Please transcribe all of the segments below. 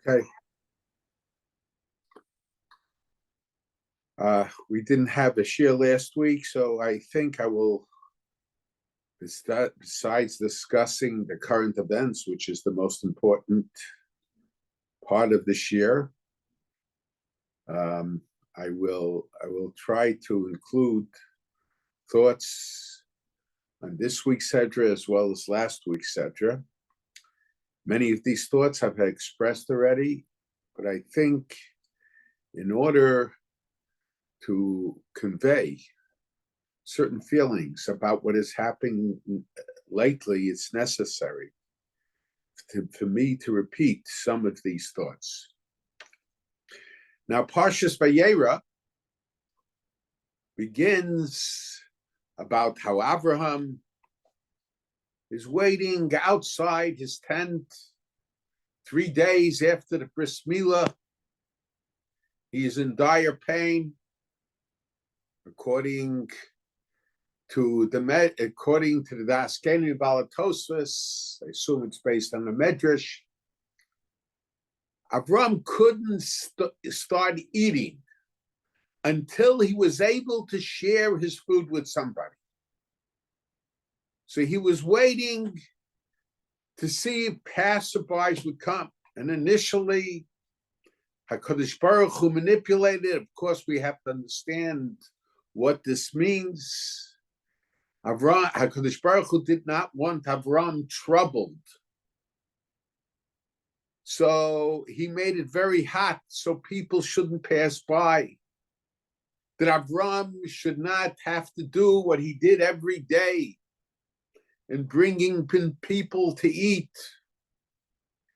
Okay. We didn't have a share last week, so I think I will, besides discussing the current events, which is the most important part of the share, I will try to include thoughts on this week's Sedra as well as last week's Sedra. Many of these thoughts I've expressed already, but I think in order to convey certain feelings about what is happening lately, it's necessary for me to repeat some of these thoughts. Now, Parshas Vayeira begins about how Abraham is waiting outside his tent 3 days after the bris milah. He is in dire pain, according to the Daskeni Balatosvis. I assume it's based on the Medrash. Avram couldn't start eating until he was able to share his food with somebody. So he was waiting to see if passerbys would come. And initially, HaKadosh Baruch Hu manipulated. Of course, we have to understand what this means. HaKadosh Baruch Hu did not want Avram troubled. So he made it very hot so people shouldn't pass by. That Avram should not have to do what he did every day in bringing people to eat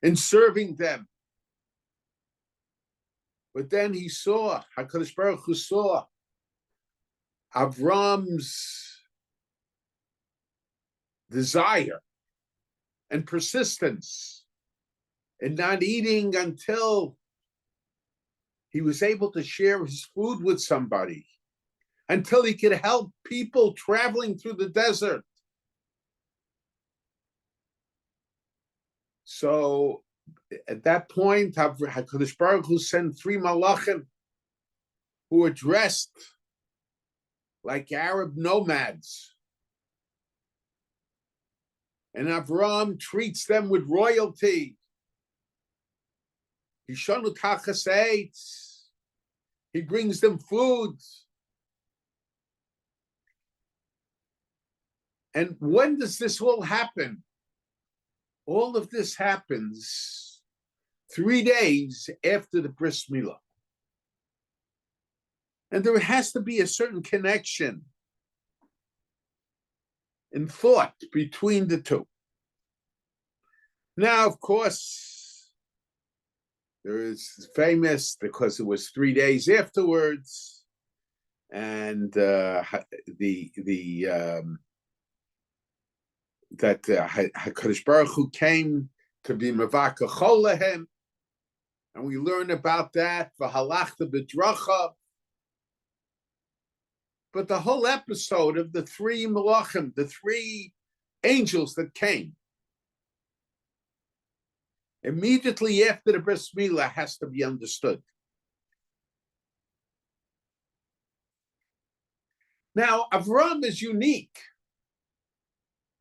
and serving them. But then he saw, HaKadosh Baruch Hu saw Avram's desire and persistence in not eating until he was able to share his food with somebody, until he could help people traveling through the desert. So at that point, HaKadosh Baruch Hu sent 3 malachim who were dressed like Arab nomads. And Avram treats them with royalty. Hishanu tachas eitz. He brings them food. And when does this all happen? All of this happens 3 days after the bris milah. And there has to be a certain connection in thought between the two. Now, of course, there is famous because it was 3 days afterwards, and that HaKadosh Baruch Hu came to be Mevaka Cholahem, and we learn about that v'halachta b'drachav. But the whole episode of the 3 malachim, the 3 angels that came immediately after the bris milah has to be understood. Now, Avram is unique,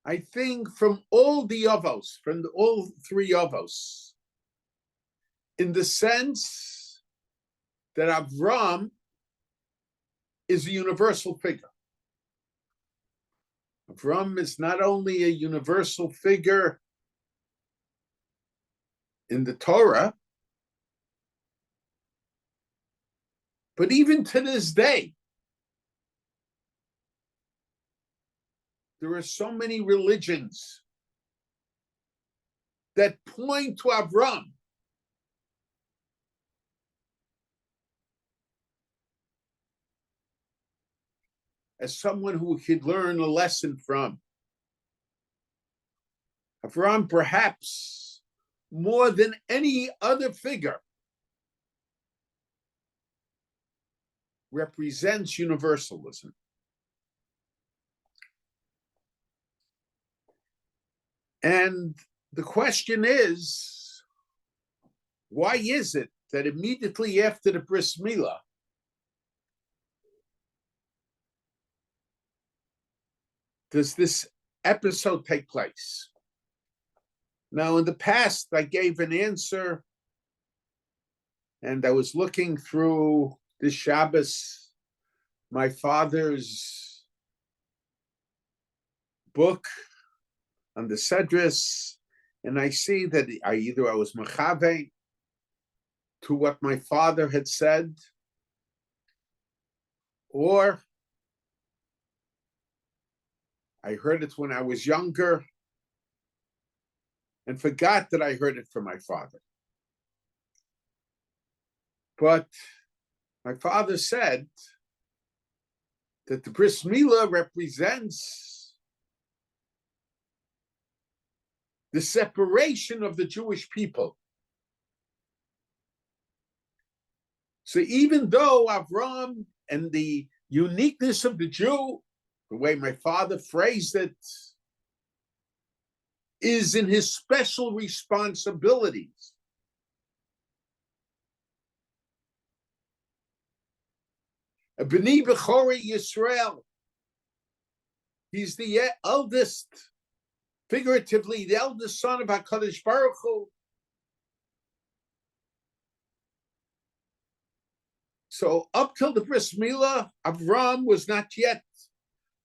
I think, from all the Avos, all 3 Avos, in the sense that Avram is a universal figure. Avram is not only a universal figure in the Torah, but even to this day, there are so many religions that point to Avram as someone who could learn a lesson from. Avram, perhaps more than any other figure, represents universalism. And the question is, Why is it that immediately after the bris milah, does this episode take place? Now, in the past, I gave an answer, and I was looking through this Shabbos, my father's book on the Sedris, and I see that I was mechave to what my father had said, or I heard it when I was younger and forgot that I heard it from my father. But my father said that the bris milah represents the separation of the Jewish people. So even though Avram and the uniqueness of the Jew, the way my father phrased it, is in his special responsibilities. A B'ni Bechori Yisrael, he's the eldest, figuratively, the eldest son of HaKadosh Baruch Hu. So up till the bris milah, Avram was not yet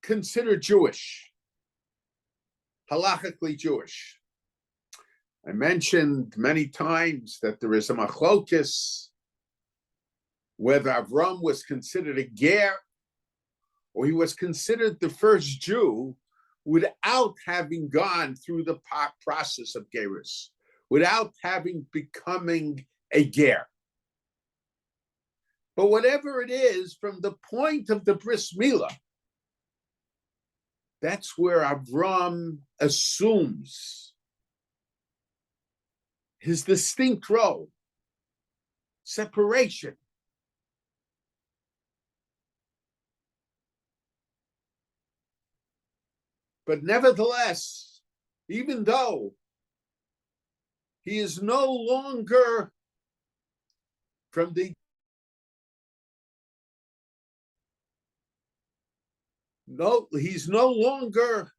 considered Jewish, halachically Jewish. I mentioned many times that there is a machlokes whether Avram was considered a ger or he was considered the first Jew without having gone through the process of gerus, without having becoming a ger. But whatever it is, from the point of the bris milah, that's where Avram assumes his distinct role, separation. But nevertheless, even though he is no longer from the he's no longer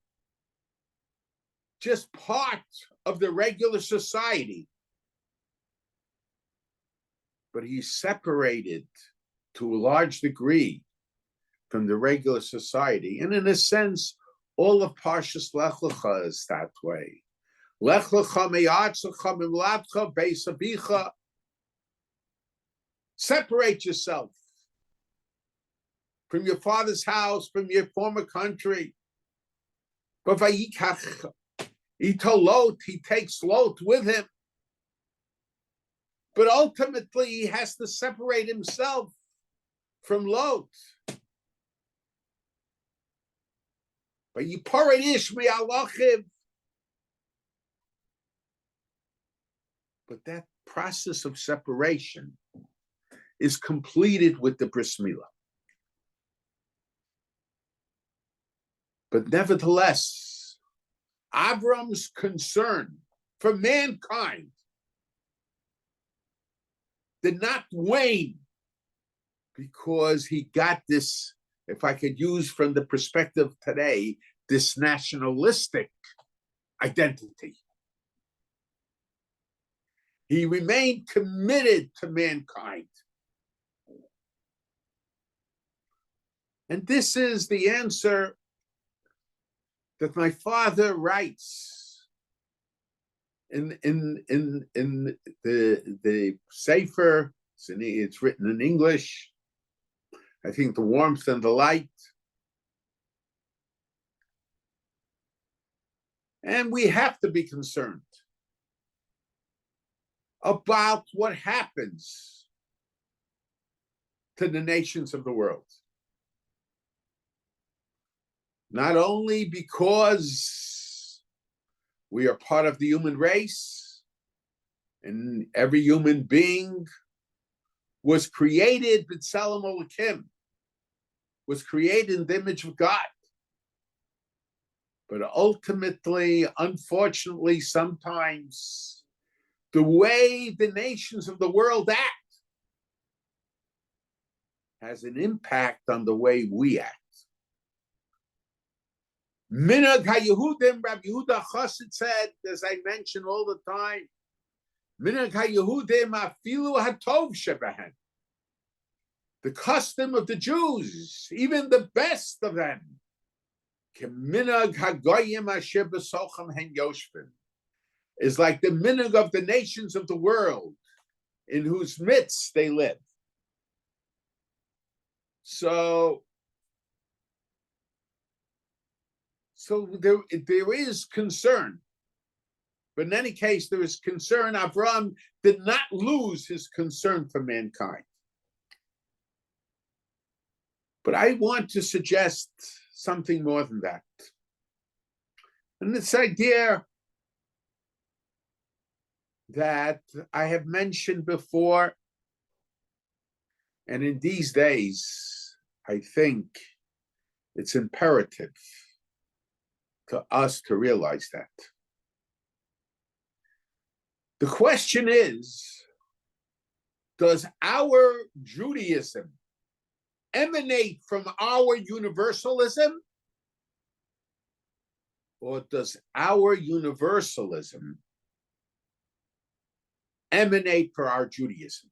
just part of the regular society, but he's separated to a large degree from the regular society. And in a sense, all of Parshas Lech Lecha is that way. Lech Lecha me'atzecha mimlatcha beis abicha. Separate yourself from your father's house, from your former country. But Vayikach, he told Lot, he takes Lot with him. But ultimately, he has to separate himself from Lot. But Yipared Ishmi Alachiv. But that process of separation is completed with the bris milah. But nevertheless, Avram's concern for mankind did not wane because he got this, if I could use from the perspective today, this nationalistic identity. He remained committed to mankind. And this is the answer that my father writes in the Sefer. It's written in English. I think the warmth and the light. And we have to be concerned about what happens to the nations of the world. Not only because we are part of the human race, and every human being was created b'tselem Elokim, was created in the image of God. But ultimately, unfortunately, sometimes the way the nations of the world act has an impact on the way we act. Minhag HaYehudim, Rabbi Yehuda Chassid said, as I mention all the time, Minhag HaYehudim afilu hatov shebahen. The custom of the Jews, even the best of them, Minhag HaGoyim asher b'socham hen yoshvim, is like the minhag of the nations of the world, in whose midst they live. So there is concern. But in any case, there is concern. Avram did not lose his concern for mankind. But I want to suggest something more than that. And this idea that I have mentioned before, and in these days, I think it's imperative to us to realize that. The question is, does our Judaism emanate from our universalism, or does our universalism emanate from our Judaism?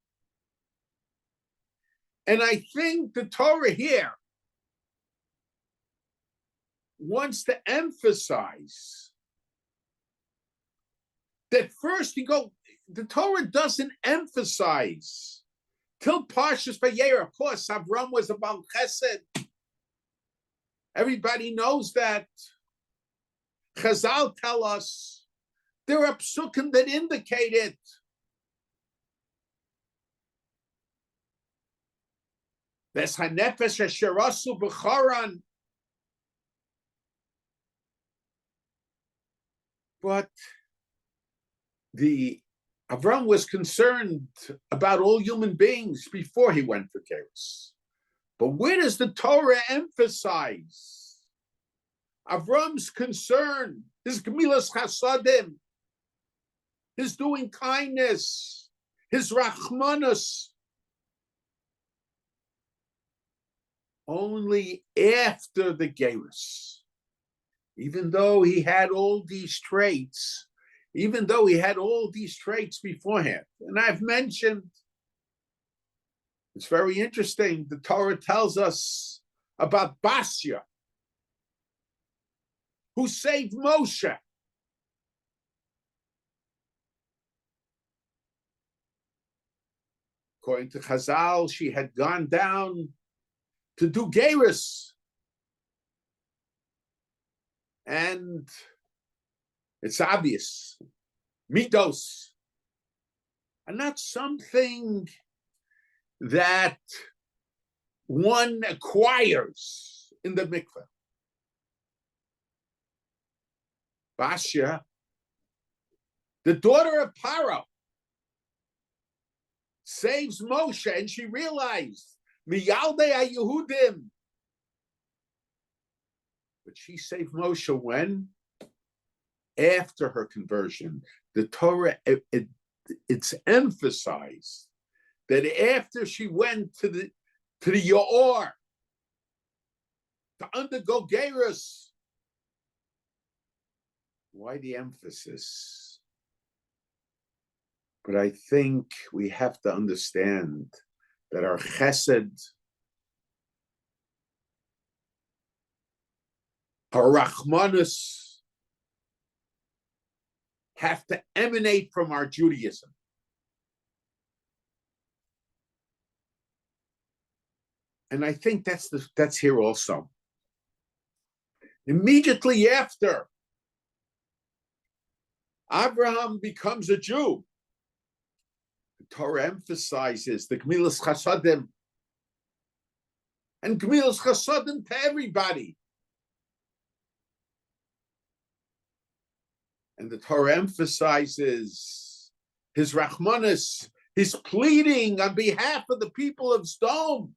And I think the Torah here wants to emphasize that first the Torah doesn't emphasize till Parshas Vayeira. Of course, Avram was about Chesed. Everybody knows that. Chazal tell us there are psukim that indicate it. Ves hanefesh asher asu b'choran. But Avram was concerned about all human beings before he went for Keres. But where does the Torah emphasize Avram's concern, his gemilas chasadim, his doing kindness, his rachmanus? Only after the Geras. Even though he had all these traits, beforehand. And I've mentioned, it's very interesting, the Torah tells us about Basya, who saved Moshe. According to Chazal, she had gone down to do Geras. And it's obvious, mitos are not something that one acquires in the mikveh. Basya, the daughter of Paro, saves Moshe, and she realized, Miyaldei HaYehudim. But she saved Moshe when? After her conversion. The Torah, it's emphasized that after she went to the Yaor to undergo Geras. Why the emphasis? But I think we have to understand that our chesed, our rachmanus, have to emanate from our Judaism. And I think that's here also. Immediately after Abraham becomes a Jew, the Torah emphasizes the gemilas chasadim, and gemilas chasadim to everybody. And the Torah emphasizes his rachmanus, his pleading on behalf of the people of Sdom.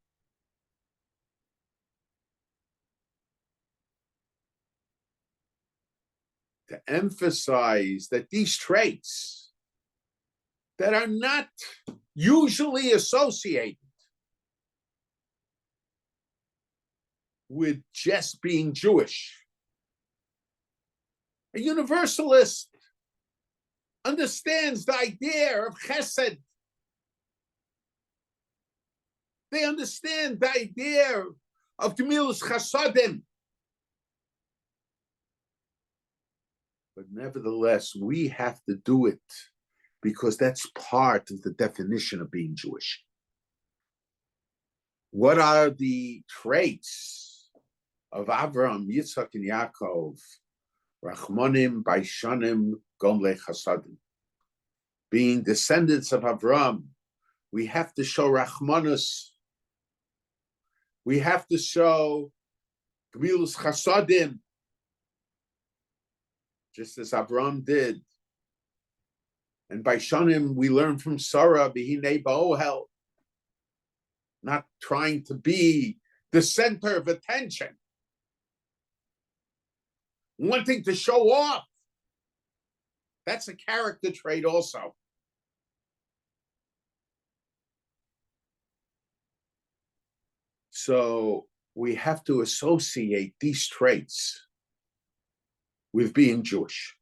To emphasize that these traits that are not usually associated with just being Jewish. A universalist understands the idea of chesed. They understand the idea of gemilus chasadim. But nevertheless, we have to do it because that's part of the definition of being Jewish. What are the traits of Avraham, Yitzchak, and Yaakov? Rachmanim, Baishanim, Gomle Chasadim. Being descendants of Avraham, we have to show Rachmanus. We have to show Gemilus Chasadim, just as Avraham did. And by Shanim, we learn from Sarah, B'hinei Ba'ohel, not trying to be the center of attention, wanting to show off. That's a character trait also. So we have to associate these traits with being Jewish.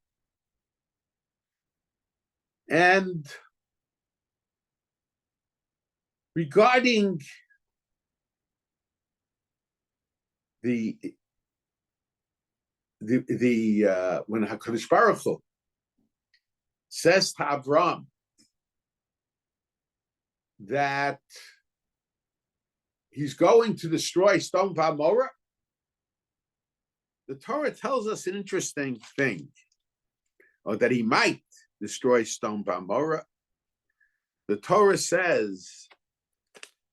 And regarding the when HaKadosh Baruch Hu says to Avram that he's going to destroy Sodom and Gomorrah, the Torah tells us an interesting thing, or that he might destroy Sodom and Gomorrah. The Torah says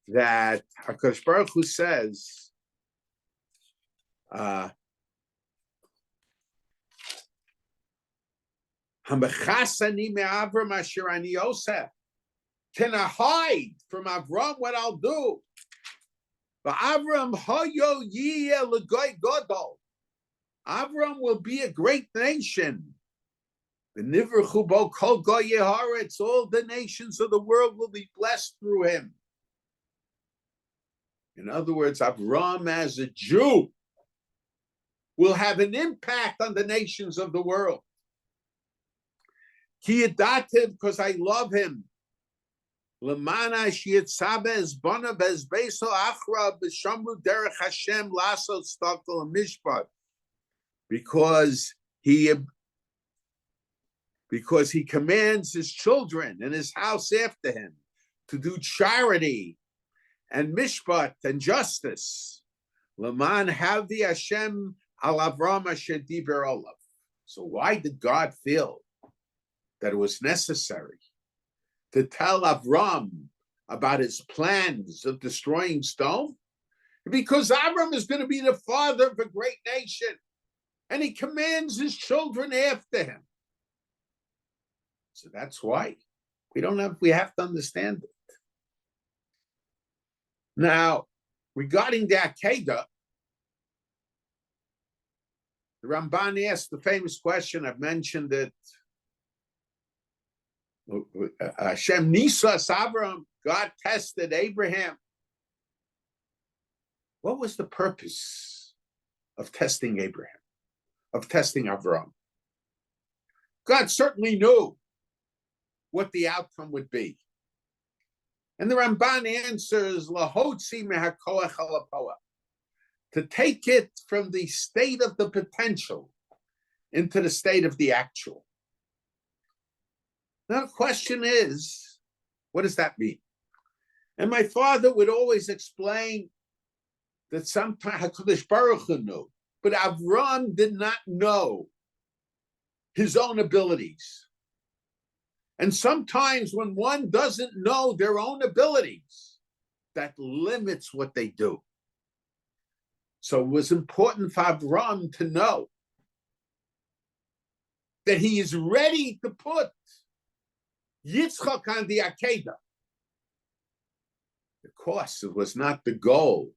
that HaKadosh Baruch Hu says, can I hide from Avram what I'll do? But Avram Avram will be a great nation. All the nations of the world will be blessed through him. In other words, Avram as a Jew will have an impact on the nations of the world. Because I love him. Because he commands his children and his house after him to do charity and mishpat and justice. Laman havi Hashem al Avram asher diber olav. So why did God feel that it was necessary to tell Avram about his plans of destroying Sodom? Because Avram is going to be the father of a great nation, and he commands his children after him. So that's why we have to understand it. Now, regarding the Akedah, the Ramban asked the famous question, I've mentioned it. Hashem Nisas Avram, God tested Abraham. What was the purpose of testing Abraham, of testing Avram? God certainly knew what the outcome would be. And the Ramban answers, Lahotzi mehakoach halapoah, to take it from the state of the potential into the state of the actual. Now the question is, what does that mean? And my father would always explain that sometimes HaKadosh Baruch Hu knew, but Avram did not know his own abilities. And sometimes when one doesn't know their own abilities, that limits what they do. So it was important for Avram to know that he is ready to put Yitzchak on the Akedah. Of course, it was not the goal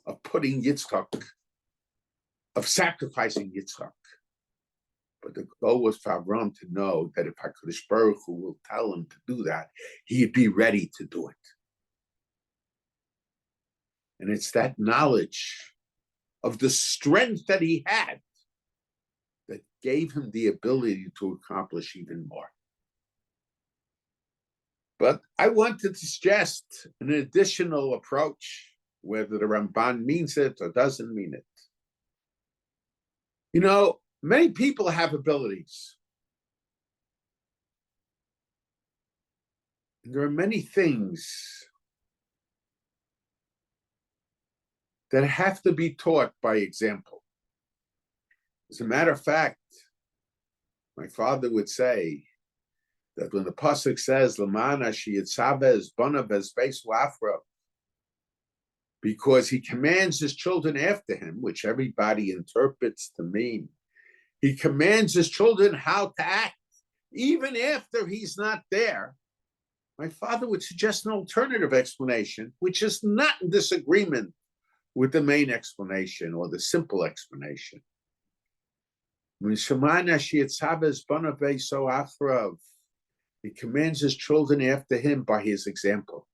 of putting Yitzchak, of sacrificing Yitzchak. But the goal was for Avram to know that if HaKadosh Baruch Hu will tell him to do that, he'd be ready to do it. And it's that knowledge of the strength that he had that gave him the ability to accomplish even more. But I wanted to suggest an additional approach, whether the Ramban means it or doesn't mean it. You know, many people have abilities. And there are many things that have to be taught by example. As a matter of fact, my father would say that when the pasuk says "Lamana sheyitzaveh banav bezbeis u'afra," because he commands his children after him, which everybody interprets to mean he commands his children how to act, even after he's not there. My father would suggest an alternative explanation, which is not in disagreement with the main explanation or the simple explanation. He commands his children after him by his example.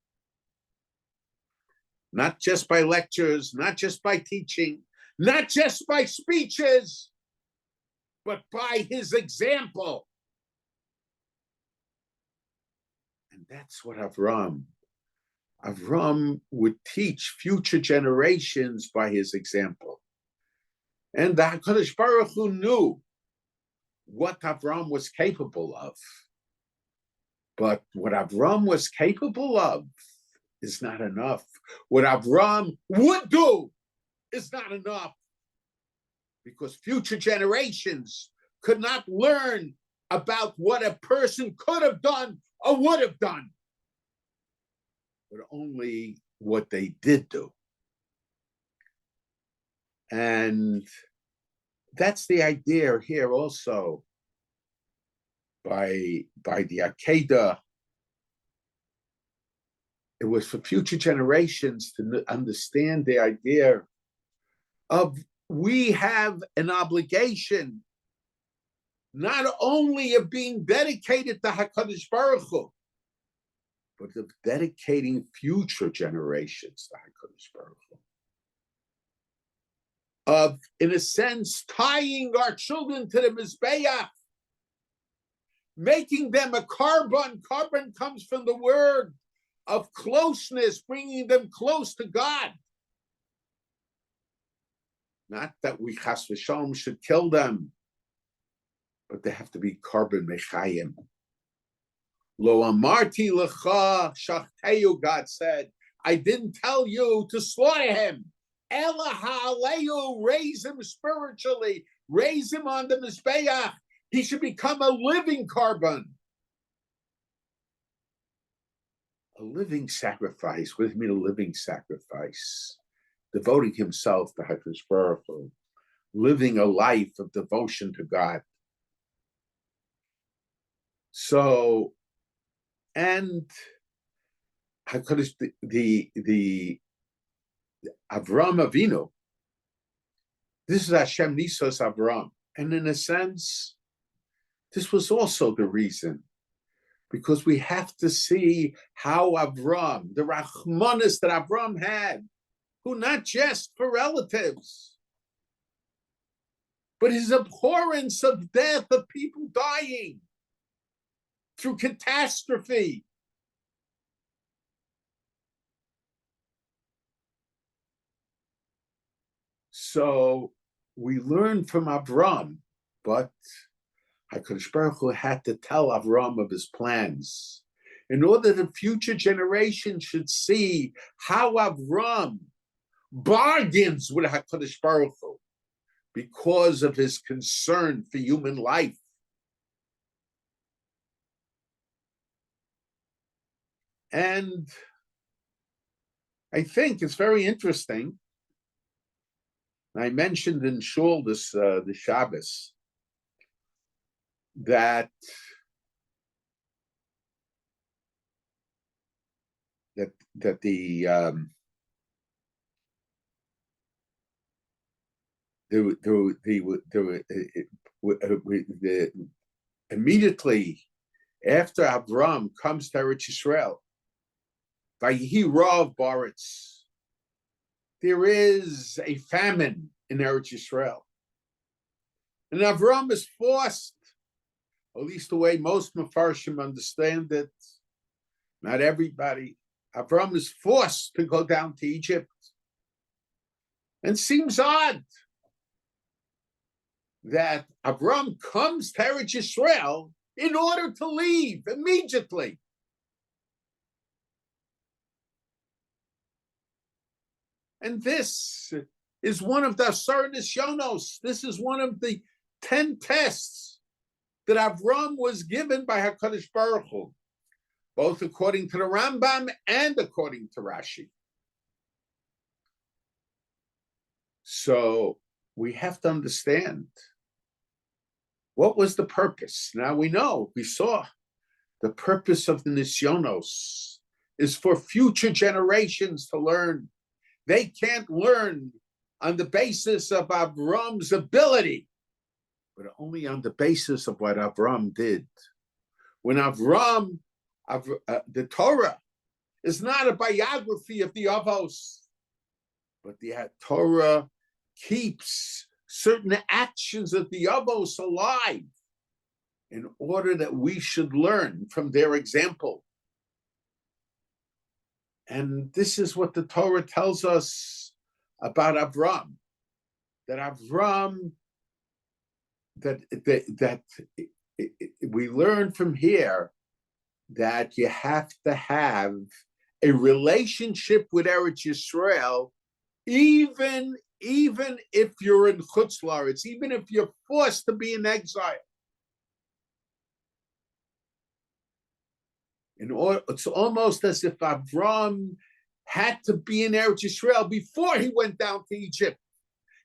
Not just by lectures, not just by teaching, not just by speeches, but by his example. And that's what Avram would teach future generations by his example. And the HaKadosh Baruch Hu knew what Avram was capable of. But what Avram was capable of is not enough. What Avram would do is not enough. Because future generations could not learn about what a person could have done or would have done, but only what they did do. And that's the idea here also by the Akedah. It was for future generations to understand the idea of we have an obligation not only of being dedicated to HaKadosh Baruch Hu, but of dedicating future generations to HaKadosh Baruch Hu. Of, in a sense, tying our children to the Mizbeach, making them a carbon. Carbon comes from the word of closeness, bringing them close to God. Not that we chas v'shalom should kill them, but they have to be carbon mechayim. Lo amarti lecha shachteu, God said, I didn't tell you to slaughter him. Ela ha'aleyu, raise him spiritually, raise him on the Mizbeach. He should become a living carbon. A living sacrifice. What does it mean, a living sacrifice? Devoting himself to HaKadosh Baruch Hu, living a life of devotion to God. So, and HaKadosh, the Avram Avinu, this is Hashem Nisos Avram. And in a sense, this was also the reason, because we have to see how Avram, the Rachmanis that Avram had, who not just for relatives, but his abhorrence of death, of people dying through catastrophe. So we learn from Avram, but HaKadosh Baruch Hu had to tell Avram of his plans in order that future generations should see how Avram bargains with HaKadosh Baruch Hu because of his concern for human life. And I think it's very interesting. I mentioned in Shul this the Shabbos that immediately after Avram comes to Eretz Yisrael, Vayeira Baretz, there is a famine in Eretz Yisrael. And Avram is forced, at least the way most Mefarshim understand it, not everybody, Avram is forced to go down to Egypt. And it seems odd that Avram comes to Eretz Yisrael in order to leave immediately. And this is one of the Asar Nisyonos. This is one of the 10 tests that Avram was given by HaKadosh Baruch Hu, both according to the Rambam and according to Rashi. So we have to understand, what was the purpose? Now we know, we saw, the purpose of the Nisyonos is for future generations to learn. They can't learn on the basis of Avram's ability, but only on the basis of what Avram did. When the Torah is not a biography of the Avos, but the Torah keeps certain actions of the Avos alive in order that we should learn from their example. And this is what the Torah tells us about Avram, that Avram, that we learn from here that you have to have a relationship with Eretz Yisrael, even if you're in Chutz La'aretz, even if you're forced to be in exile. It's almost as if Avram had to be in Eretz Yisrael before he went down to Egypt.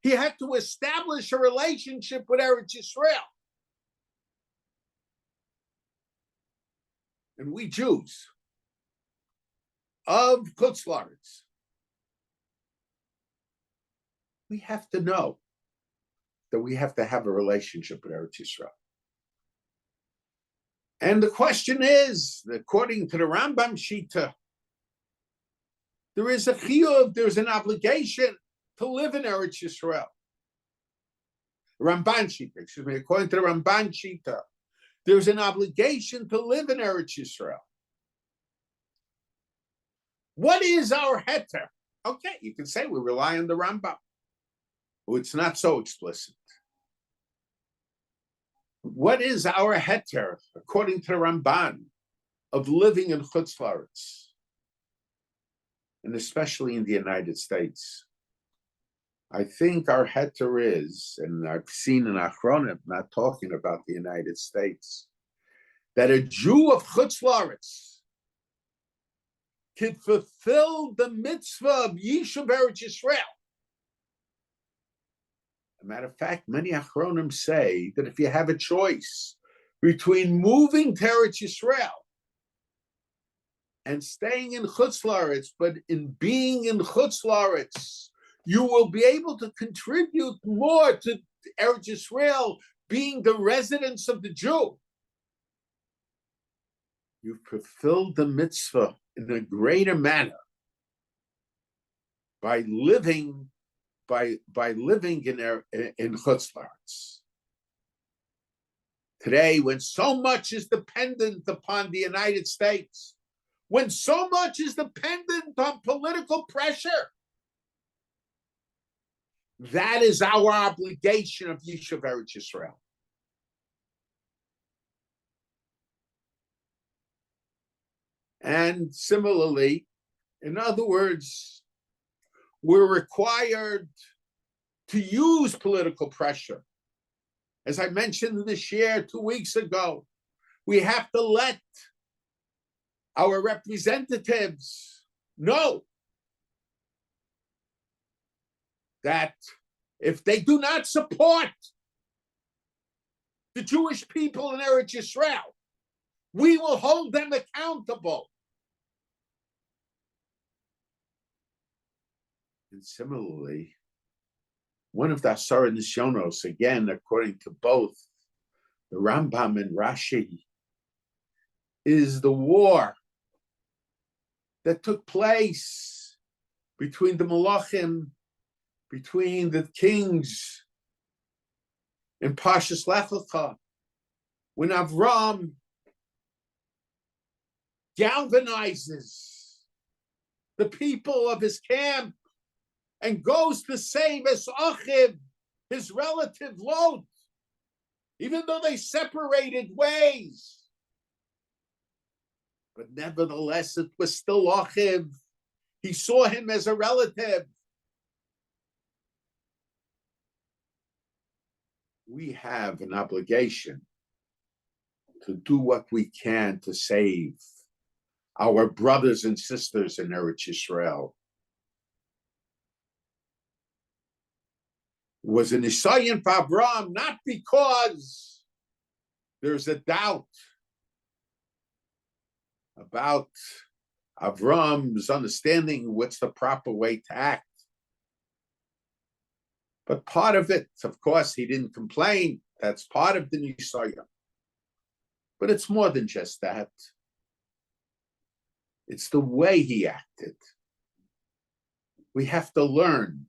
He had to establish a relationship with Eretz Yisrael. And we Jews of Chutz La'aretz, we have to know that we have to have a relationship with Eretz Yisrael. And the question is, according to the Rambam Shita, there is a chiyuv, there's an obligation to live in Eretz Yisrael. Ramban Shita, according to the Ramban Shita, there's an obligation to live in Eretz Yisrael. What is our heter? Okay, you can say we rely on the Rambam. Well, it's not so explicit. What is our heter, according to the Ramban, of living in Chutz La'aretz, and especially in the United States? I think our heter is, and I've seen in Achronim, not talking about the United States, that a Jew of Chutz La'aretz can fulfill the mitzvah of Yishuv Eretz Yisrael. As a matter of fact, many Achronim say that if you have a choice between moving to Eretz Yisrael and staying in Chutz La'aretz, but in being in Chutz La'aretz, you will be able to contribute more to Eretz Yisrael being the residence of the Jew. You've fulfilled the mitzvah in a greater manner by living in Chutz La'aretz. Today, when so much is dependent upon the United States, when so much is dependent on political pressure, that is our obligation of Yishuv Eretz Yisrael. And similarly, in other words, we're required to use political pressure. As I mentioned in the share 2 weeks ago, we have to let our representatives know that if they do not support the Jewish people in Eretz Yisrael, we will hold them accountable. And similarly, one of the Asar Nisyonos, again, according to both the Rambam and Rashi, is the war that took place between the Malachim, between the kings in Parshas Lech Lecha, when Avram galvanizes the people of his camp and goes to save his Achiv, his relative Lot, even though they separated ways. But nevertheless, it was still Achiv. He saw him as a relative. We have an obligation to do what we can to save our brothers and sisters in Eretz Yisrael. It was an Isayan for Abraham, not because there's a doubt about Avram's understanding what's the proper way to act. But part of it, of course, he didn't complain. That's part of the Nisayah. But it's more than just that. It's the way he acted. We have to learn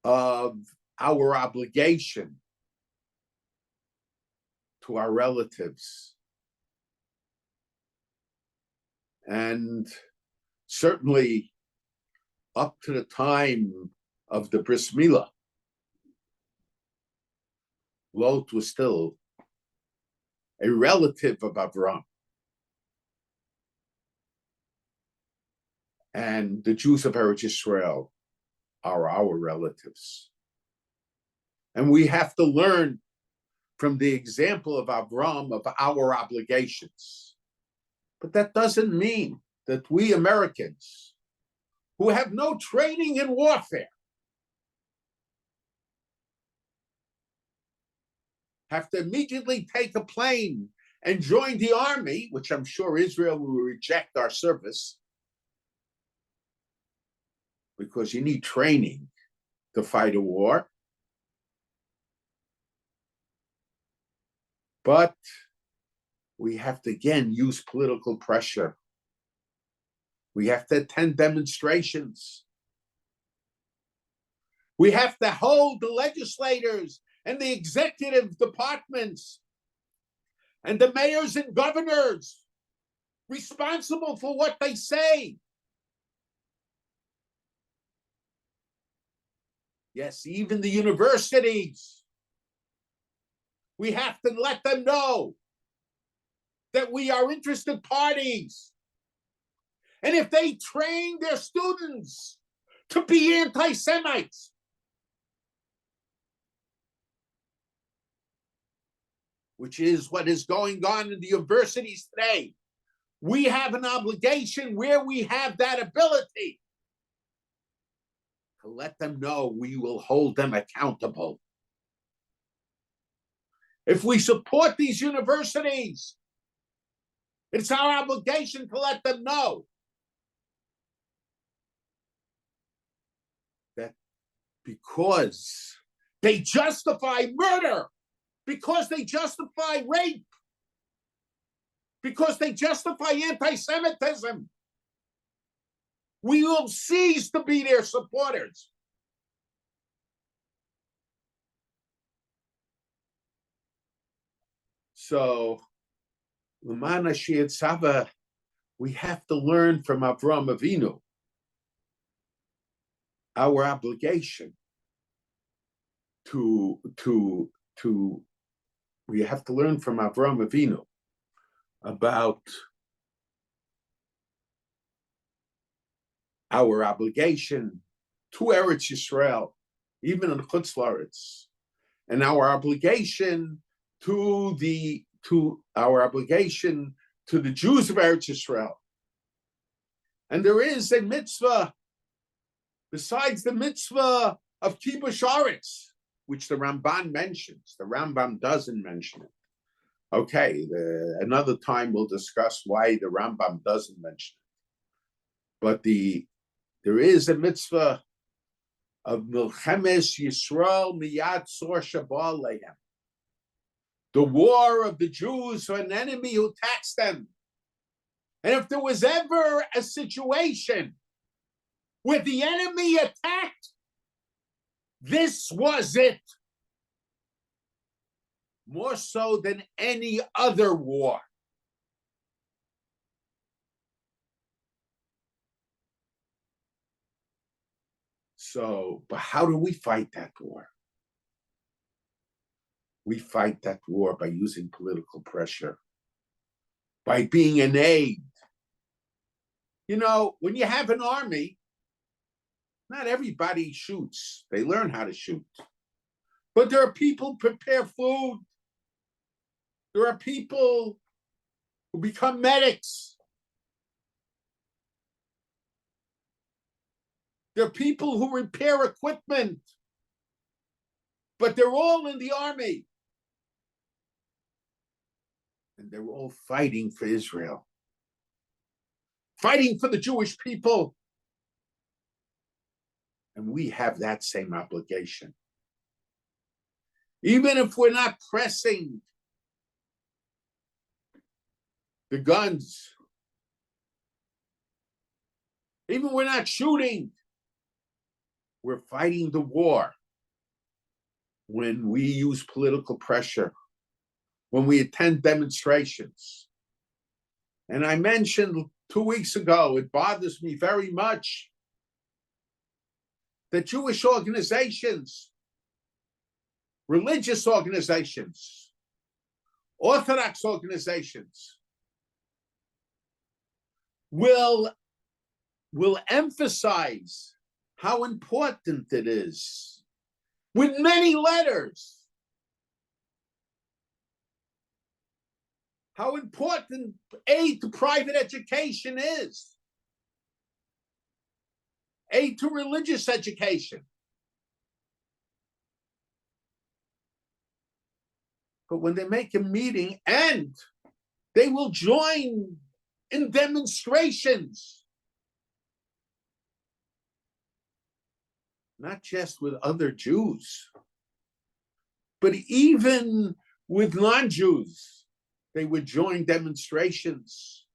of our obligation to our relatives. And certainly up to the time of the Bris Milah, Lot was still a relative of Avram. And the Jews of Eretz Yisrael are our relatives. And we have to learn from the example of Avram of our obligations. But that doesn't mean that we Americans, who have no training in warfare, have to immediately take a plane and join the army, which I'm sure Israel will reject our service, because you need training to fight a war. But we have to, again, use political pressure. We have to attend demonstrations. We have to hold the legislators and the executive departments and the mayors and governors responsible for what they say. Yes, even the universities. We have to let them know that we are interested parties. And if they train their students to be anti-Semites, which is what is going on in the universities today, we have an obligation where we have that ability to let them know we will hold them accountable. If we support these universities, it's our obligation to let them know that because they justify murder, because they justify rape, because they justify anti-Semitism, we will cease to be their supporters. So, L'man Hashir Tzava, we have to learn from Avram Avinu our obligation we have to learn from Avram Avinu about our obligation to Eretz Yisrael, even in Chutz La'aretz, and our obligation to the Jews of Eretz Yisrael. And there is a mitzvah besides the mitzvah of Kibush Aretz, which the Ramban mentions. The Rambam doesn't mention it. Okay, another time we'll discuss why the Rambam doesn't mention it. But there is a mitzvah of Milchemes Yisrael Miyad Sor Shabal Lehem. the war of the Jews or an enemy who attacks them. And if there was ever a situation where the enemy attacked, this was it. More so than any other war. So, but how do we fight that war? We fight that war by using political pressure, by being an aid. You know, when you have an army, not everybody shoots. They learn how to shoot. But there are people who prepare food. There are people who become medics. There are people who repair equipment. But they're all in the army. And they're all fighting for Israel. Fighting for the Jewish people. And we have that same obligation. Even if we're not pressing the guns, even we're not shooting, we're fighting the war when we use political pressure, when we attend demonstrations. And I mentioned 2 weeks ago, it bothers me very much that Jewish organizations, religious organizations, Orthodox organizations will emphasize how important it is with many letters. How important aid to private education is. Aid to religious education. But when they make a meeting and they will join in demonstrations, not just with other Jews, but even with non-Jews, they would join demonstrations.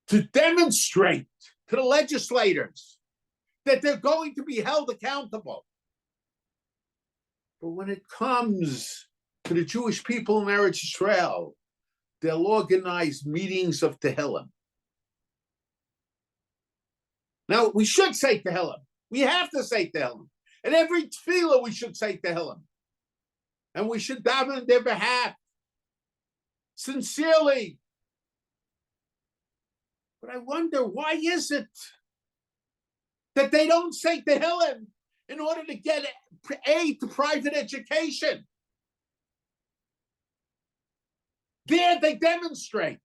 To demonstrate to the legislators that they're going to be held accountable. But when it comes to the Jewish people in Eretz Yisrael, they'll organize meetings of Tehillim. Now, we should say Tehillim. We have to say Tehillim. And every tefillah we should say Tehillim. And we should daven on their behalf. Sincerely. But I wonder, why is it that they don't say Tehillim in order to get aid to private education? There they demonstrate.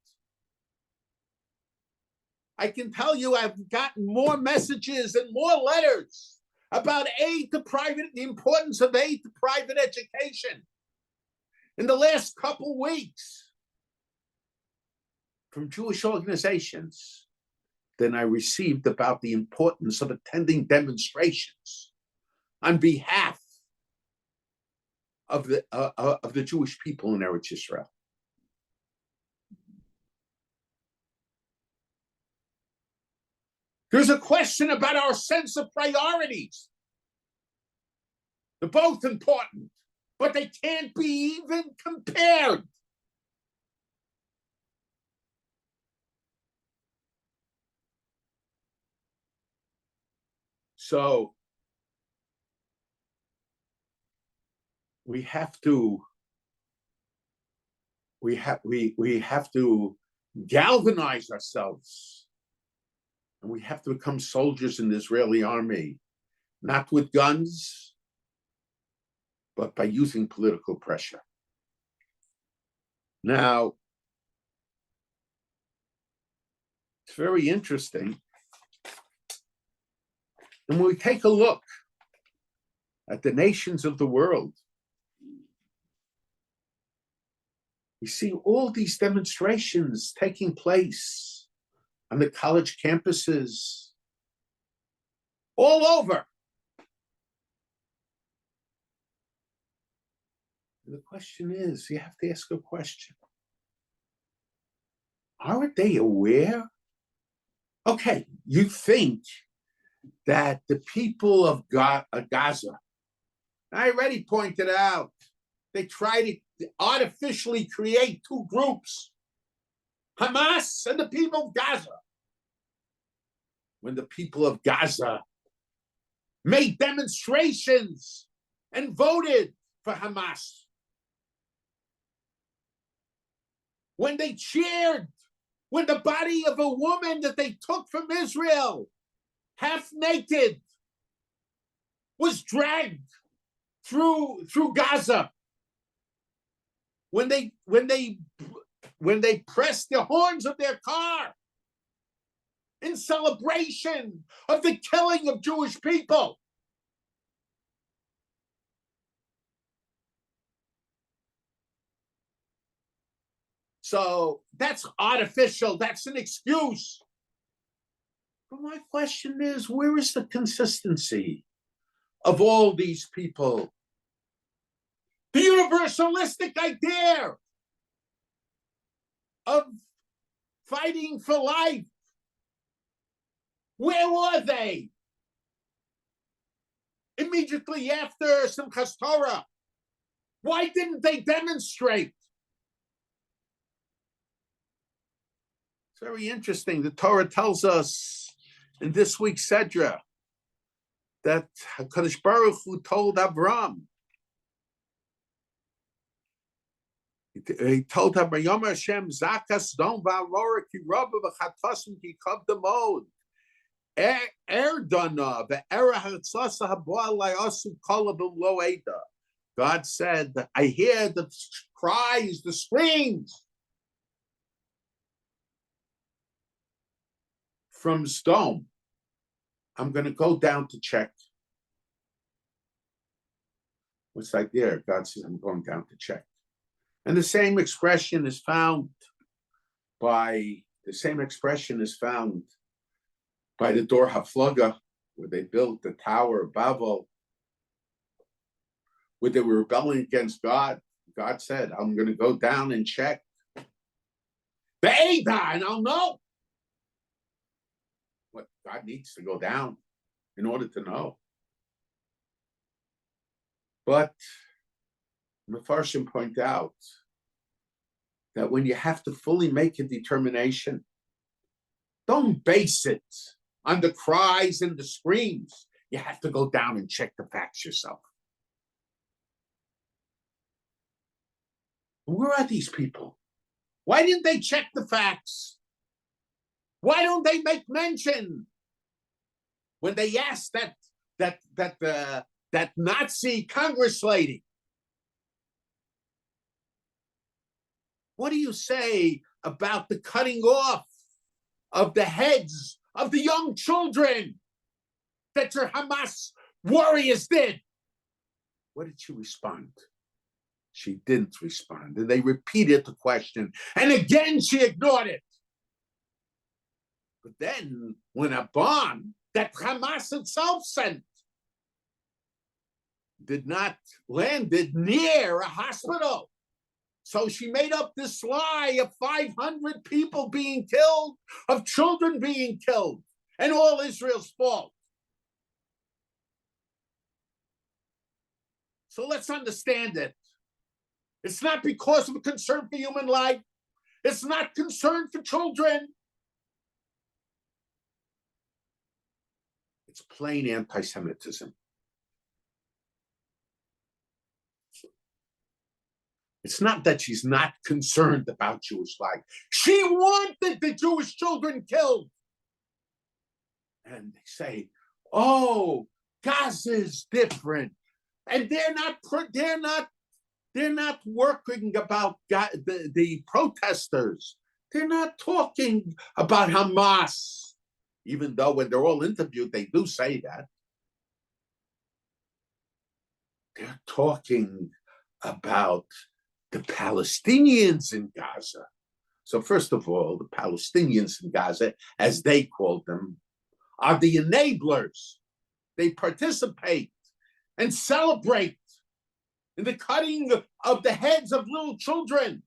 I can tell you I've gotten more messages and more letters about aid to private, the importance of aid to private education in the last couple weeks from Jewish organizations than I received about the importance of attending demonstrations on behalf of the Jewish people in Eretz Yisrael. There's a question about our sense of priorities. They're both important, but they can't be even compared. So we have to galvanize ourselves. And we have to become soldiers in the Israeli army, not with guns, but by using political pressure. Now, it's very interesting. And when we take a look at the nations of the world, we see all these demonstrations taking place on the college campuses all over. The question is, you have to ask a question. Aren't they aware? Okay, you think that the people of Gaza, I already pointed out, they try to artificially create two groups, Hamas and the people of Gaza. When the people of Gaza made demonstrations and voted for Hamas, when they cheered when the body of a woman that they took from Israel, half naked, was dragged through Gaza, when they pressed the horns of their car in celebration of the killing of Jewish people. So that's artificial. That's an excuse. But my question is, where is the consistency of all these people? The universalistic idea of fighting for life. Where were they? Immediately after Simchas Torah. Why didn't they demonstrate? It's very interesting. The Torah tells us in this week's Sedra that HaKadosh Baruch Hu told Avram, he told him, Yom Hashem zakas dom va'arora ki rabba v'chatasim ki kav demod. Dana ve'era hatzasa haba layasu kolabim lo eda. God said, I hear the cries, the screams from Sdom. I'm going to go down to check. What's like there? God says, I'm going down to check. And the same expression is found by the Dor HaFlaga, where they built the Tower of Babel, where they were rebelling against God. God said, I'm going to go down and check. Vayeira, and I'll know. What God needs to go down in order to know. But Mefarshim point out that when you have to fully make a determination, don't base it on the cries and the screams. You have to go down and check the facts yourself. Where are these people? Why didn't they check the facts? Why don't they make mention when they asked that Nazi Congress lady, what do you say about the cutting off of the heads of the young children that your Hamas warriors did? What did she respond? She didn't respond. And they repeated the question. And again, she ignored it. But then, when a bomb that Hamas itself sent did not landed near a hospital, so she made up this lie of 500 people being killed, of children being killed, and all Israel's fault. So let's understand it. It's not because of a concern for human life. It's not concern for children. It's plain anti-Semitism. It's not that she's not concerned about Jewish life. She wanted the Jewish children killed. And they say, oh, Gaza is different. And they're not working about the protesters. They're not talking about Hamas, even though when they're all interviewed, they do say that. They're talking about the Palestinians in Gaza. So first of all, the Palestinians in Gaza, as they call them, are the enablers. They participate and celebrate in the cutting of the heads of little children.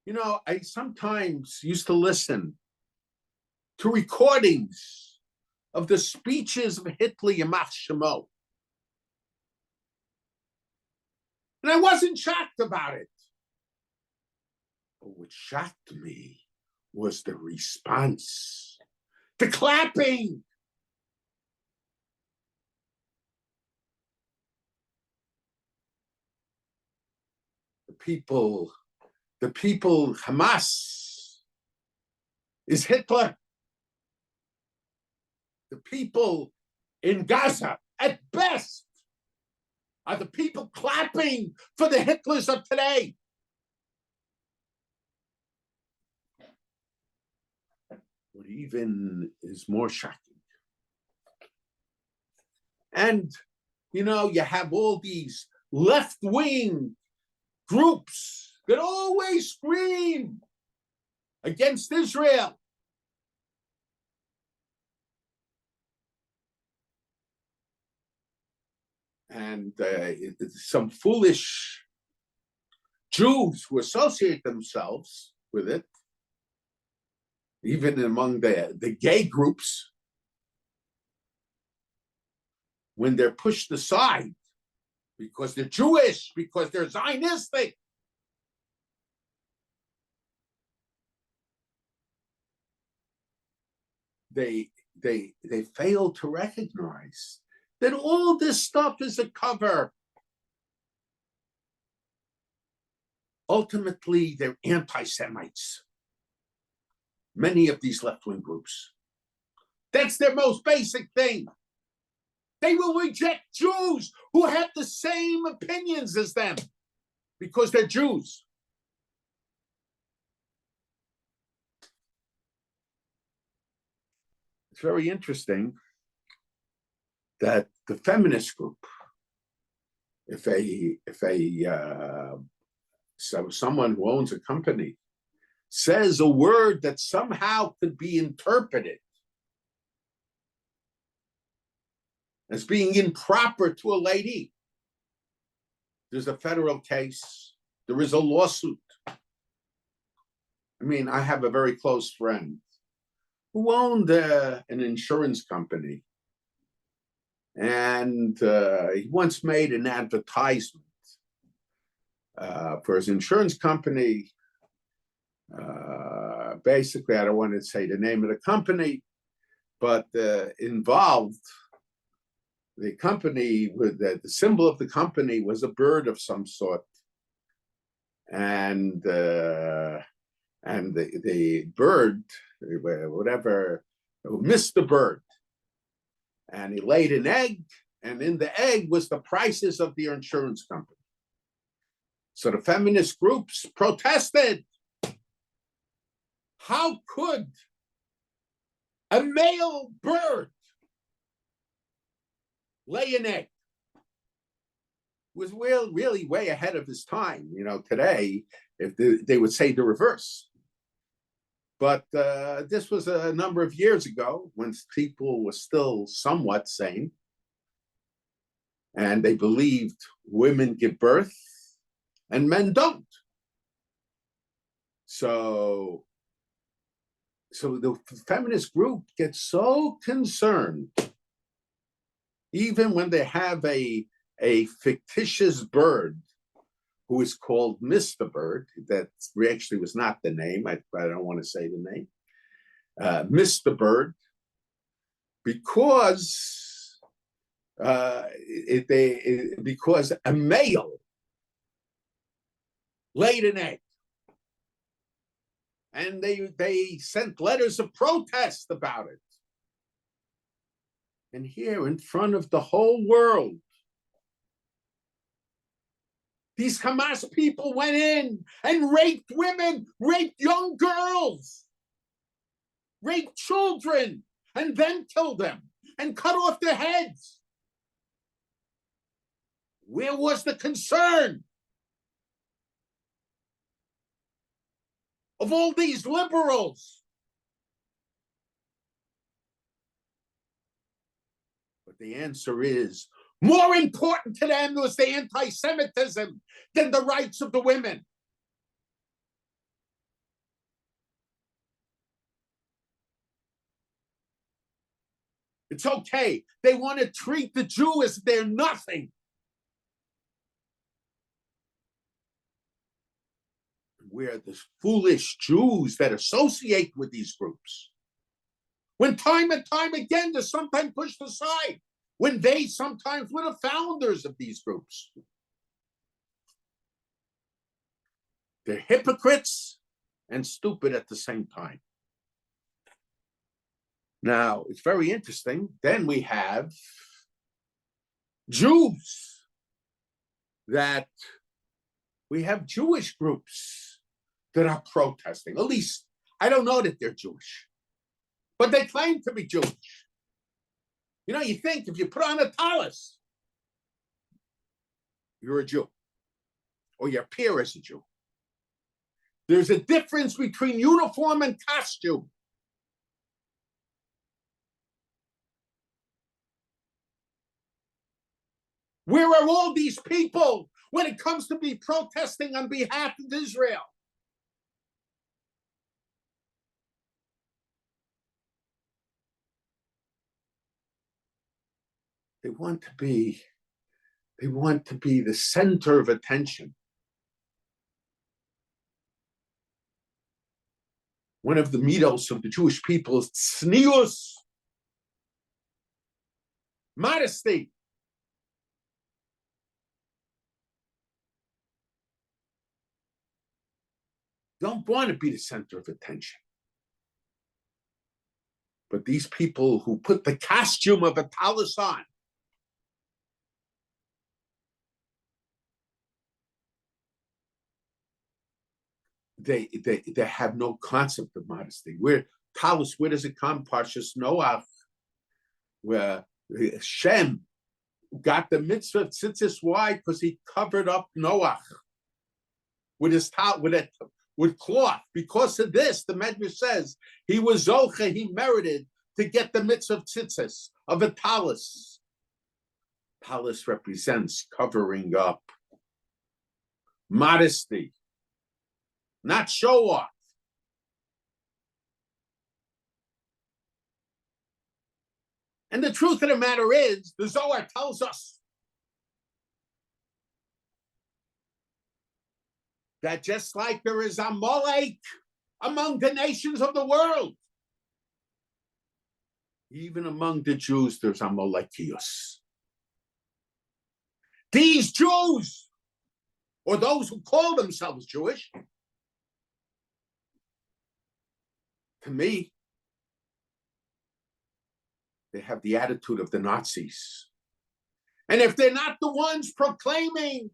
You know, I sometimes used to listen to recordings of the speeches of Hitler, Yamach Shemo. And I wasn't shocked about it. But what shocked me was the response, the clapping. The people, Hamas is Hitler. The people in Gaza, at best, are the people clapping for the Hitlers of today. What even is more shocking. And, you know, you have all these left-wing groups that always scream against Israel. And some foolish Jews who associate themselves with it, even among the gay groups, when they're pushed aside because they're Jewish, because they're Zionistic, they fail to recognize that all this stuff is a cover. Ultimately, they're anti-Semites. Many of these left-wing groups. That's their most basic thing. They will reject Jews who have the same opinions as them because they're Jews. It's very interesting that the feminist group, if someone who owns a company says a word that somehow could be interpreted as being improper to a lady, there's a federal case, there is a lawsuit. I mean, I have a very close friend who owned an insurance company. And he once made an advertisement for his insurance company. Basically, I don't want to say the name of the company, but involved the company with the symbol of the company was a bird of some sort, and the bird, whatever, missed the bird, and he laid an egg, and in the egg was the prices of the insurance company. So the feminist groups protested. How could a male bird lay an egg? It was really way ahead of his time. You know, today, if they would say the reverse. But this was a number of years ago when people were still somewhat sane. And they believed women give birth and men don't. So the feminist group gets so concerned, even when they have a fictitious bird who is called Mr. Bird, that actually was not the name, I don't want to say the name, Mr. Bird, because because a male laid an egg. And they sent letters of protest about it. And here in front of the whole world, these Hamas people went in and raped women, raped young girls, raped children, and then killed them and cut off their heads. Where was the concern of all these liberals? But the answer is more important to them was the anti-Semitism than the rights of the women. It's okay. They want to treat the Jew as they're nothing. We're the foolish Jews that associate with these groups. When time and time again, they're sometimes pushed aside. When they sometimes were the founders of these groups. They're hypocrites and stupid at the same time. Now, it's very interesting. Then we have Jews that we have Jewish groups that are protesting. At least, I don't know that they're Jewish, but they claim to be Jewish. You know, you think if you put on a tallis, you're a Jew, or your peer is a Jew. There's a difference between uniform and costume. Where are all these people when it comes to be protesting on behalf of Israel? They want to be the center of attention. One of the midos of the Jewish people is tznius, modesty. Don't want to be the center of attention. But these people who put the costume of a tallis on, they have no concept of modesty. Where tallis, where does it come? Parshas Noach, where Shem got the mitzvah of tzitzis. Why? Because he covered up Noach with his with cloth. Because of this, the Medrash says he was zoche, he merited to get the mitzvah of tzitzis, of a tallis. Tallis represents covering up, modesty, not show off. And the truth of the matter is, the Zohar tells us that just like there is Amalek among the nations of the world, even among the Jews, there's Amalekios. These Jews, or those who call themselves Jewish, to me, they have the attitude of the Nazis. And if they're not the ones proclaiming,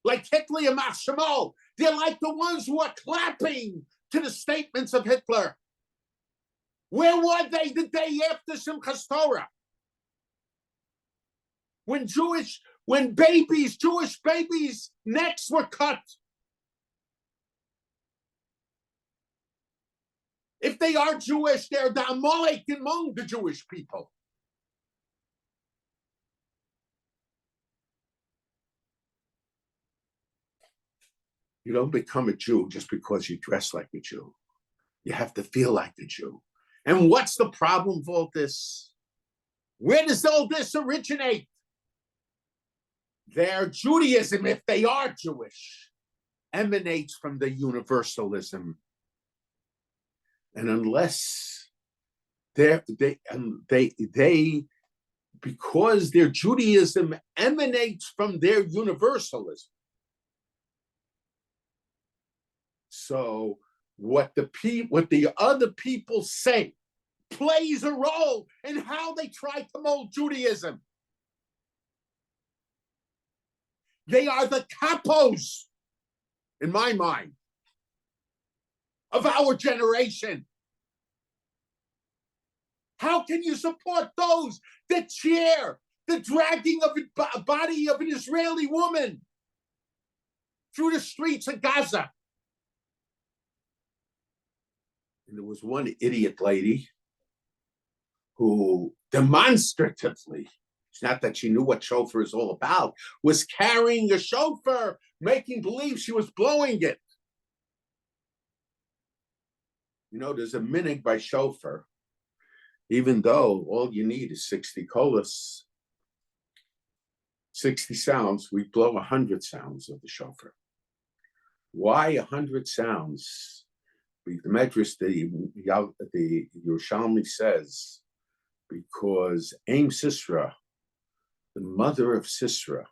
like Hitler and Machshamo, they're like the ones who are clapping to the statements of Hitler. Where were they the day after Simchas Torah? When Jewish babies' necks were cut. If they are Jewish, they're the Amalek among the Jewish people. You don't become a Jew just because you dress like a Jew. You have to feel like a Jew. And what's the problem with all this? Where does all this originate? Their Judaism, if they are Jewish, emanates from the universalism. And unless they because their Judaism emanates from their universalism. So what the other people say plays a role in how they try to mold Judaism. They are the capos, in my mind, of our generation. How can you support those that cheer the dragging of a body of an Israeli woman through the streets of Gaza? And there was one idiot lady who demonstratively, it's not that she knew what shofar is all about, was carrying a shofar, making believe she was blowing it. There's a minhag by shofar, even though all you need is 60 kolos, 60 sounds, we blow 100 sounds of the shofar. Why 100 sounds? The Medrash, the Yerushalmi says, because Aim Sisra, the mother of Sisra,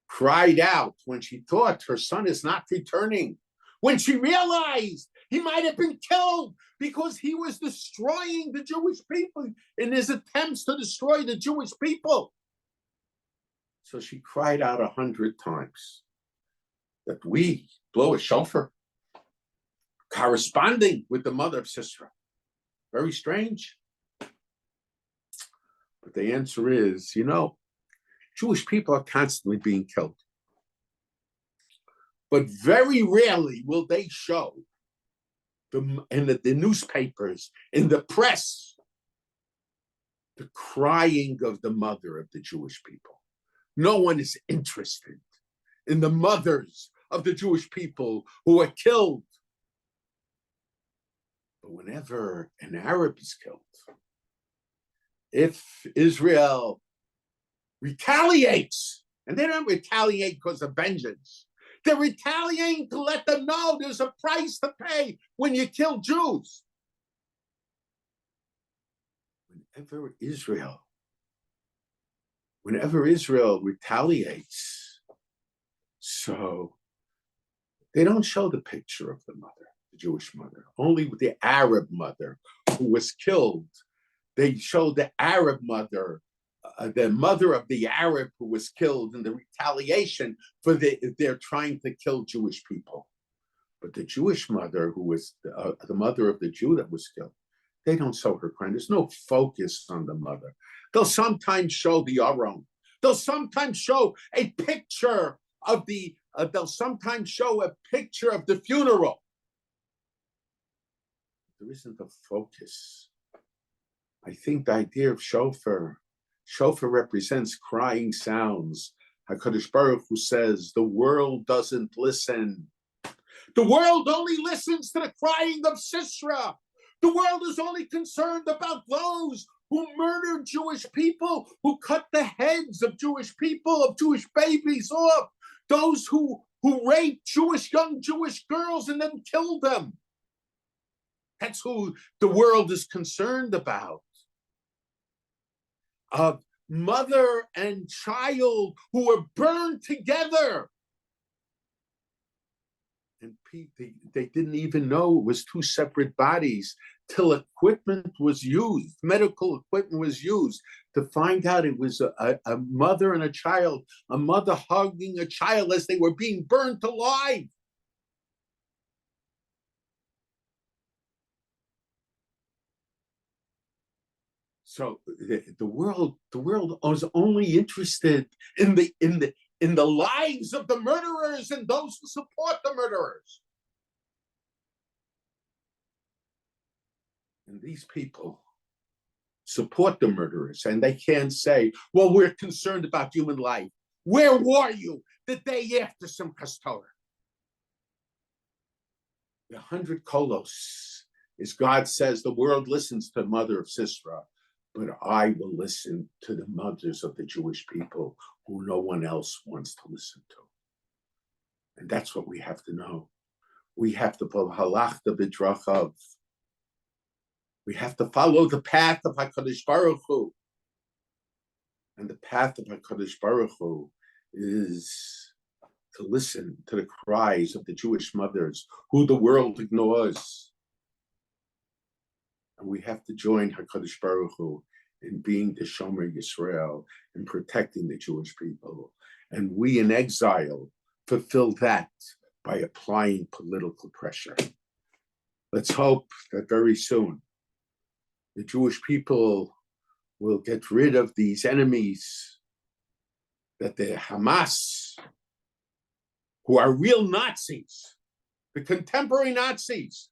cried out when she thought her son is not returning, when she realized he might have been killed because he was destroying the Jewish people in his attempts to destroy the Jewish people. So she cried out 100 times that we blow a shofar corresponding with the mother of Sisra. Very strange. But the answer is, Jewish people are constantly being killed. But very rarely will they show in the newspapers, in the press, the crying of the mother of the Jewish people. No one is interested in the mothers of the Jewish people who are killed. But whenever an Arab is killed, if Israel retaliates, and they don't retaliate because of vengeance, they're retaliating to let them know there's a price to pay when you kill Jews. Whenever Israel retaliates, so they don't show the picture of the mother, the Jewish mother, only with the Arab mother who was killed. They show the Arab mother, the mother of the Arab who was killed in the retaliation for they're trying to kill Jewish people. But the Jewish mother, who was the mother of the Jew that was killed, they don't show her crying. There's no focus on the mother. They'll sometimes show the Aron. They'll sometimes show a picture of the. They'll sometimes show a picture of the funeral. There isn't a focus. I think the idea of shofar represents crying sounds. HaKadosh Baruch Hu says, the world doesn't listen. The world only listens to the crying of Sisra. The world is only concerned about those who murdered Jewish people, who cut the heads of Jewish people, of Jewish babies off, those who raped young Jewish girls and then killed them. That's who the world is concerned about. Of mother and child who were burned together. And they didn't even know it was two separate bodies till equipment was used, medical equipment was used to find out it was a mother and a child, a mother hugging a child as they were being burnt alive. So the world was only interested in the lives of the murderers and those who support the murderers. And these people support the murderers, and they can't say, well, we're concerned about human life. Where were you the day after Simchas Torah? The 100 kolos is God says the world listens to the mother of Sisra, but I will listen to the mothers of the Jewish people who no one else wants to listen to. And that's what we have to know. We have to halachta b'drachav. We have to follow the path of HaKadosh Baruch Hu. And the path of HaKadosh Baruch Hu is to listen to the cries of the Jewish mothers who the world ignores. And we have to join HaKadosh Baruch Hu in being the Shomer Yisrael, in protecting the Jewish people. And we in exile fulfill that by applying political pressure. Let's hope that very soon the Jewish people will get rid of these enemies, that the Hamas, who are real Nazis, the contemporary Nazis,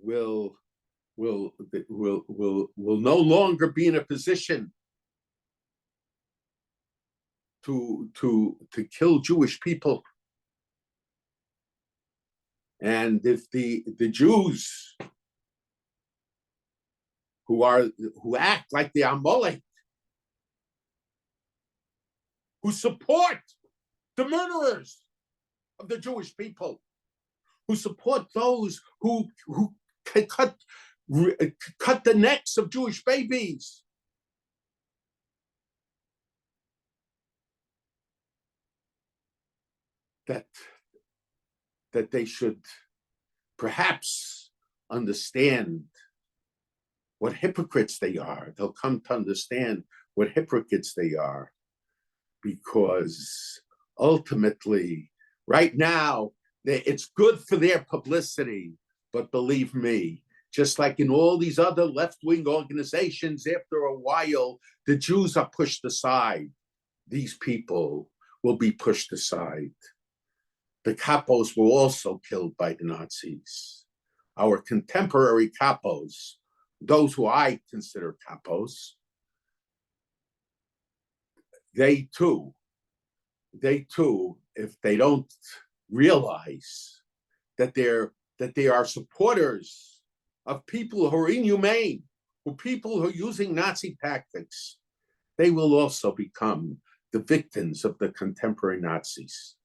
will will no longer be in a position to kill Jewish people. And if the Jews who act like the Amalek, who support the murderers of the Jewish people, who support those who cut the necks of Jewish babies, that they should perhaps understand what hypocrites they are. They'll come to understand what hypocrites they are, because ultimately, right now, it's good for their publicity, but believe me, just like in all these other left-wing organizations, after a while, the Jews are pushed aside. These people will be pushed aside. The capos were also killed by the Nazis. Our contemporary capos, those who I consider capos, they too, if they don't realize that they are supporters of people who are inhumane, people who are using Nazi tactics, they will also become the victims of the contemporary Nazis.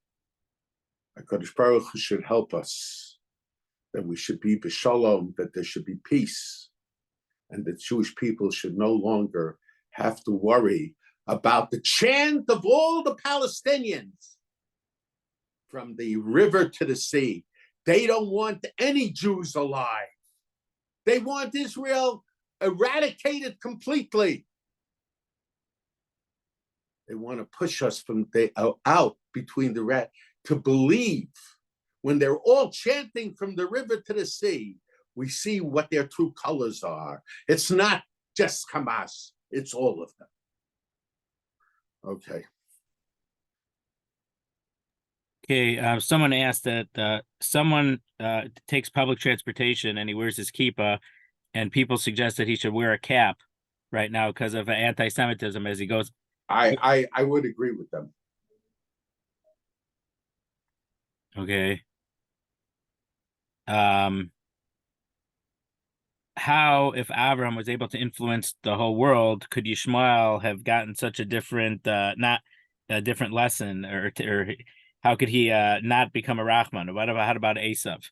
HaKadosh Baruch Hu should help us, that we should be b'shalom, that there should be peace, and that Jewish people should no longer have to worry about the chant of all the Palestinians from the river to the sea. They don't want any Jews alive. They want Israel eradicated completely. They want to push us from out between the red to believe, when they're all chanting from the river to the sea, we see what their true colors are. It's not just Hamas, it's all of them. Okay. Okay, someone asked that someone takes public transportation and he wears his kippah, and people suggest that he should wear a cap right now because of anti-Semitism as he goes. I would agree with them. Okay. How, if Abraham was able to influence the whole world, could Yishmael have gotten such a different, not a different lesson, or how could he not become a Rahman? How about Esav?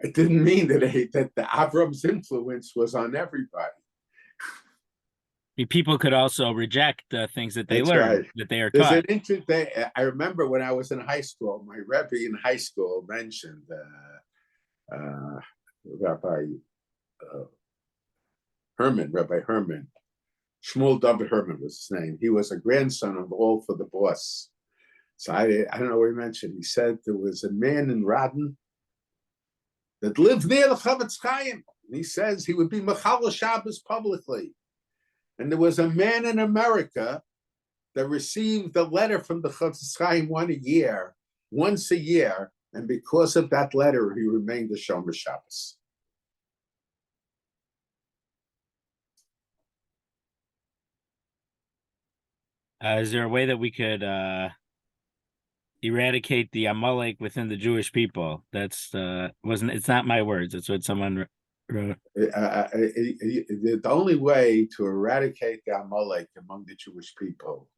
It didn't mean that the Avram's influence was on everybody. People could also reject the things that they learn, that they are taught. I remember when I was in high school, my Rabbi in high school mentioned Rabbi Herman. Shmuel David Herman was his name. He was a grandson of All for the Boss. So I don't know what he mentioned. He said there was a man in Radin that lived near the Chavetz Chaim. And he says he would be Mechal Shabbos publicly. And there was a man in America that received a letter from the Chavetz Chaim once a year, and because of that letter, he remained a Shomer Shabbos. Is there a way that we could eradicate the Amalek within the Jewish people? It's not my words. It's what someone wrote. The only way to eradicate the Amalek among the Jewish people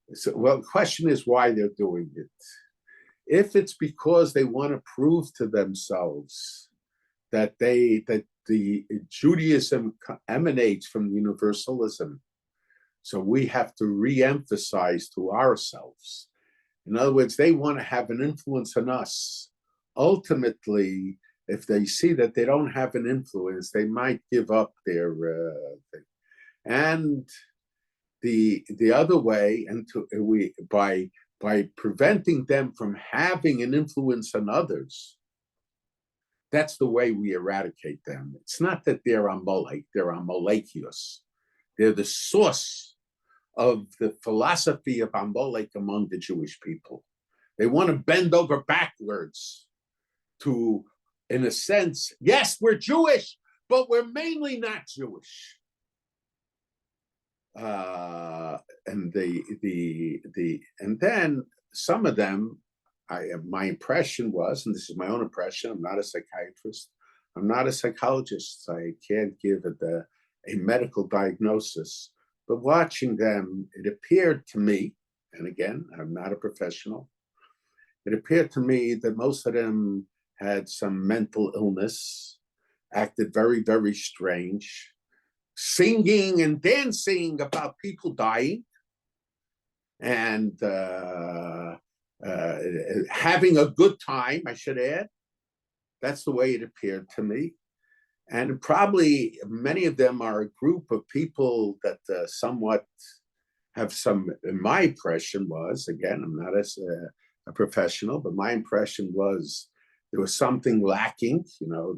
the question is why they're doing it. If it's because they want to prove to themselves that the Judaism emanates from universalism, so we have to re-emphasize to ourselves. In other words, they want to have an influence on us. Ultimately, if they see that they don't have an influence, they might give up their thing. And the other way, by preventing them from having an influence on others, that's the way we eradicate them. It's not that they're Amalek, they're Amalekios. They're the source of the philosophy of Amalek among the Jewish people. They want to bend over backwards to, in a sense, yes, we're Jewish, but we're mainly not Jewish. And then some of them, my impression was, and this is my own impression, I'm not a psychiatrist, I'm not a psychologist, I can't give it a medical diagnosis, but watching them, it appeared to me, and again, I'm not a professional, it appeared to me that most of them had some mental illness, acted very, very strange, singing and dancing about people dying, and having a good time, I should add. That's the way it appeared to me. And probably many of them are a group of people that somewhat have some, my impression was, again, I'm not a professional, but my impression was there was something lacking. You know,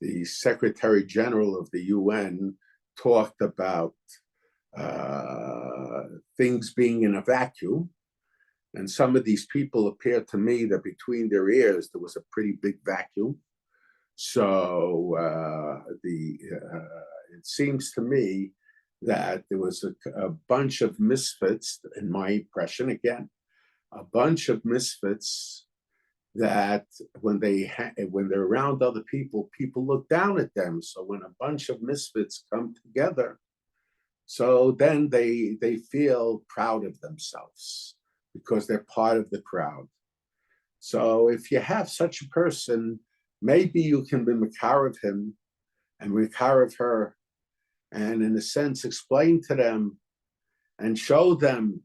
the Secretary General of the UN talked about things being in a vacuum. And some of these people appeared to me that between their ears, there was a pretty big vacuum. So it seems to me that there was a bunch of misfits, in my impression, again, a bunch of misfits that when they're around other people, people look down at them. So when a bunch of misfits come together, so then they feel proud of themselves because they're part of the crowd. So if you have such a person, maybe you can be makar of him and makar of her, and in a sense explain to them and show them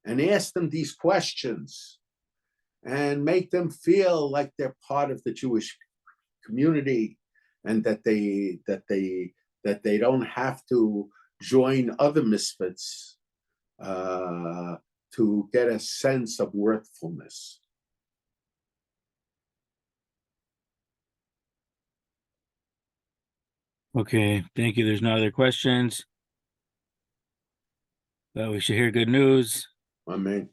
and ask them these questions and make them feel like they're part of the Jewish community, and that they don't have to join other misfits to get a sense of worthfulness. Okay, thank you. There's no other questions. We should hear good news. Amen.